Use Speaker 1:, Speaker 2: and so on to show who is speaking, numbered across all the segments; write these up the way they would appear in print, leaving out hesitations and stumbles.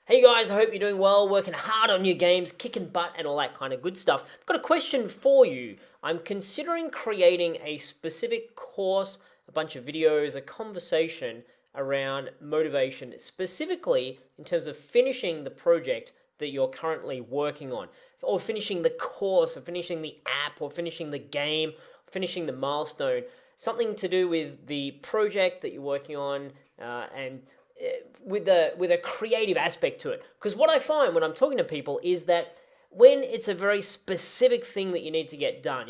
Speaker 1: Hey guys, I hope you're doing well, working hard on your games, kicking butt and all that kind of good stuff. I've got a question for you. I'm considering creating a specific course, a bunch of videos, a conversation around motivation, specifically in terms of finishing the project that you're currently working on, or finishing the course, or finishing the app, or finishing the game, finishing the milestone. Something to do with the project that you're working on, and with a creative aspect to it. Because what I find when I'm talking to people is that when it's a very specific thing that you need to get done,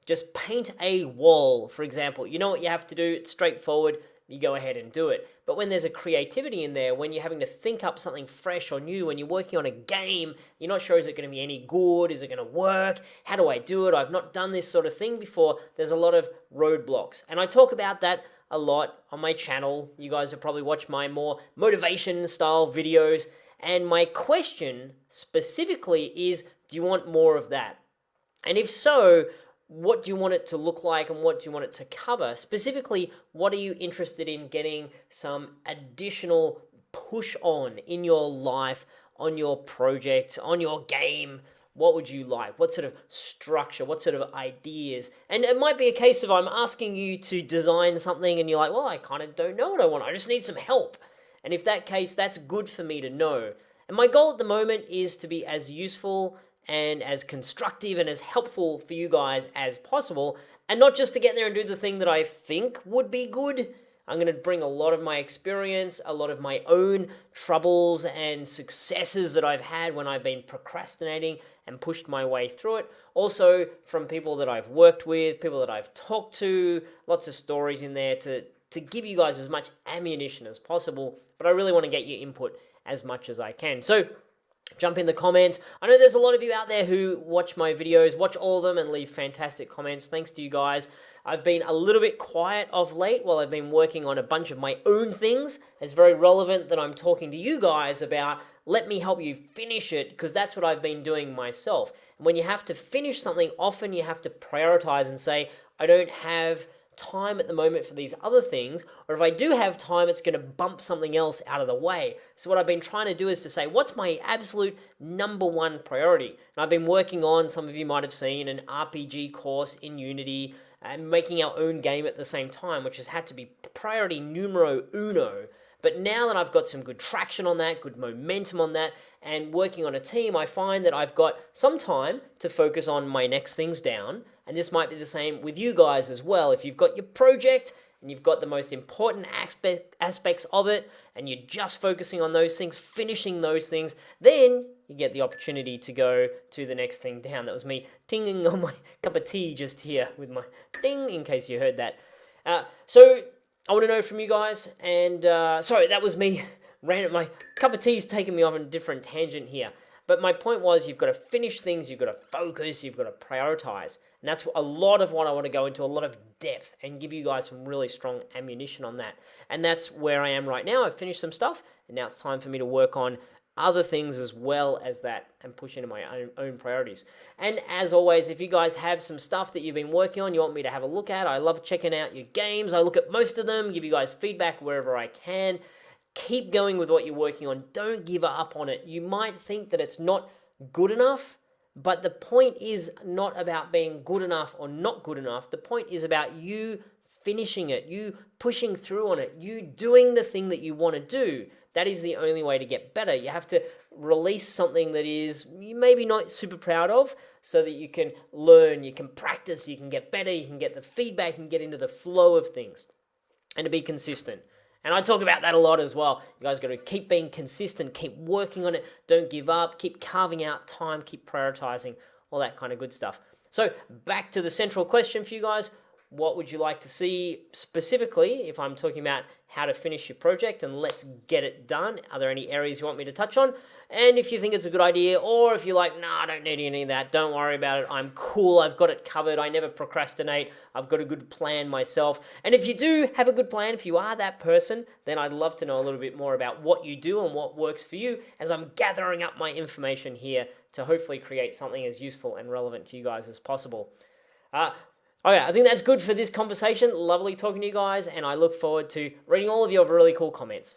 Speaker 1: just paint a wall, for example. You know what you have to do, it's straightforward, you go ahead and do it. But when there's a creativity in there, when you're having to think up something fresh or new, when you're working on a game, you're not sure, is it going to be any good? Is it going to work? How do I do it? I've not done this sort of thing before. There's a lot of roadblocks. And I talk about that a lot on my channel. You guys have probably watched my more motivation style videos. And my question specifically is, do you want more of that? And if so, what do you want it to look like and what do you want it to cover? Specifically, what are you interested in getting some additional push on in your life, on your project, on your game? What would you like? What sort of structure? What sort of ideas? And it might be a case of I'm asking you to design something and you're like, well, I kind of don't know what I want. I just need some help. And if that case, that's good for me to know. And my goal at the moment is to be as useful and as constructive and as helpful for you guys as possible, and not just to get there and do the thing that I think would be good. I'm going to bring a lot of my experience, a lot of my own troubles and successes that I've had when I've been procrastinating and pushed my way through it. Also from people that I've worked with, people that I've talked to, lots of stories in there to give you guys as much ammunition as possible. But I really want to get your input as much as I can. So jump in the comments. I know there's a lot of you out there who watch my videos, watch all of them and leave fantastic comments. Thanks to you guys. I've been a little bit quiet of late while I've been working on a bunch of my own things. It's very relevant that I'm talking to you guys about, let me help you finish it, because that's what I've been doing myself. And when you have to finish something, often you have to prioritize and say, I don't have time at the moment for these other things, or if I do have time, it's going to bump something else out of the way. So what I've been trying to do is to say, what's my absolute number one priority? And I've been working on, some of you might have seen, an RPG course in Unity and making our own game at the same time, which has had to be priority numero uno. But now that I've got some good traction on that, good momentum on that, and working on a team, I find that I've got some time to focus on my next things down. And this might be the same with you guys as well. If you've got your project and you've got the most important aspects of it, and you're just focusing on those things, finishing those things, then you get the opportunity to go to the next thing down. That was me tinging on my cup of tea just here with my ding, in case you heard that. So I want to know from you guys, and sorry, that was me. My cup of tea's taking me off on a different tangent here. But my point was, you've got to finish things, you've got to focus, you've got to prioritize. And that's a lot of what I want to go into, a lot of depth, and give you guys some really strong ammunition on that. And that's where I am right now. I've finished some stuff, and now it's time for me to work on other things as well as that and push into my own priorities. And as always, if you guys have some stuff that you've been working on, you want me to have a look at, I love checking out your games. I look at most of them, give you guys feedback wherever I can. Keep going with what you're working on. Don't give up on it. You might think that it's not good enough, but the point is not about being good enough or not good enough. The point is about you finishing it, you pushing through on it, you doing the thing that you want to do. That is the only way to get better. You have to release something that is you maybe not super proud of, so that you can learn, you can practice, you can get better, you can get the feedback, you can get into the flow of things, and to be consistent. And I talk about that a lot as well. You guys got to keep being consistent, keep working on it, don't give up, keep carving out time, keep prioritizing, all that kind of good stuff. So back to the central question for you guys. What would you like to see specifically if I'm talking about how to finish your project and let's get it done? Are there any areas you want me to touch on? And if you think it's a good idea, or if you're like, nah, I don't need any of that, don't worry about it, I'm cool, I've got it covered, I never procrastinate, I've got a good plan myself. And if you do have a good plan, if you are that person, then I'd love to know a little bit more about what you do and what works for you, as I'm gathering up my information here to hopefully create something as useful and relevant to you guys as possible. Okay, I think that's good for this conversation. Lovely talking to you guys, and I look forward to reading all of your really cool comments.